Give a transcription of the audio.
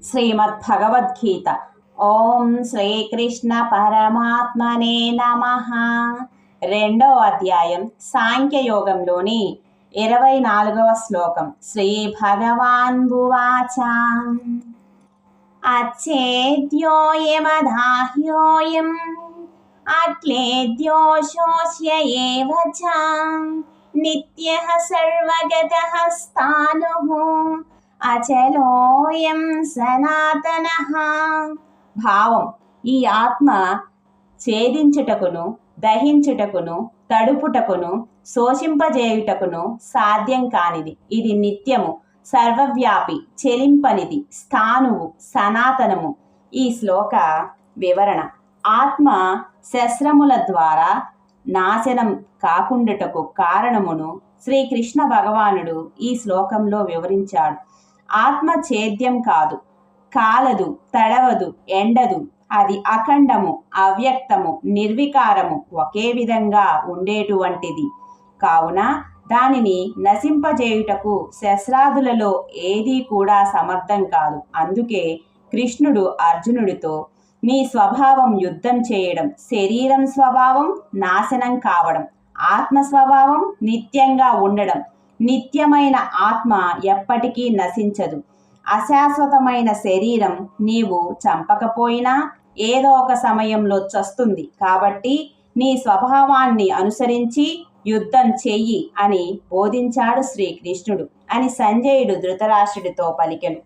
శ్రీమద్భగవద్గీత. ఓం శ్రీకృష్ణ పరమాత్మనే నమః. 2వ అధ్యాయం సాంఖ్యయోగంలోని 24వ శ్లోకం. శ్రీ భగవాన్ ఉవాచ అచ్చేద్యోయమదాహ్యోయం అక్లేద్యోషోస్య ఏవ చ నిత్యః సర్వగతః స్థాణుః అచలోయం సనాతనః. భావం: ఈ ఆత్మ ఛేదించుటకును, దహించుటకును, తడుపుటకును, శోషింపజేయుటకును సాధ్యం కానిది. ఇది నిత్యము, సర్వవ్యాపి, చెలింపనిది, స్థాణువు, సనాతనము. ఈ శ్లోక వివరణ: ఆత్మ శస్త్రముల ద్వారా నాశనం కాకుండుటకు కారణమును శ్రీకృష్ణ భగవానుడు ఈ శ్లోకంలో వివరించాడు. ఆత్మ ఛేద్యం కాదు, కాలదు, తడవదు, ఎండదు. అది అఖండము, అవ్యక్తము, నిర్వికారము, ఒకే విధంగా ఉండేటువంటిది. కావున దానిని నశింపజేయుటకు శస్త్రాదులలో ఏదీ కూడా సమర్థం కాదు. అందుకే కృష్ణుడు అర్జునుడితో, నీ స్వభావం యుద్ధం చేయడం, శరీరం స్వభావం నాశనం కావడం, ఆత్మ స్వభావం నిత్యంగా ఉండడం. నిత్యమైన ఆత్మ ఎప్పటికీ నశించదు. అశాశ్వతమైన శరీరం నీవు చంపకపోయినా ఏదో ఒక సమయంలో చస్తుంది. కాబట్టి నీ స్వభావాన్ని అనుసరించి యుద్ధం చెయ్యి అని బోధించాడు శ్రీకృష్ణుడు అని సంజయుడు ధృతరాష్ట్రుడితో పలికెను.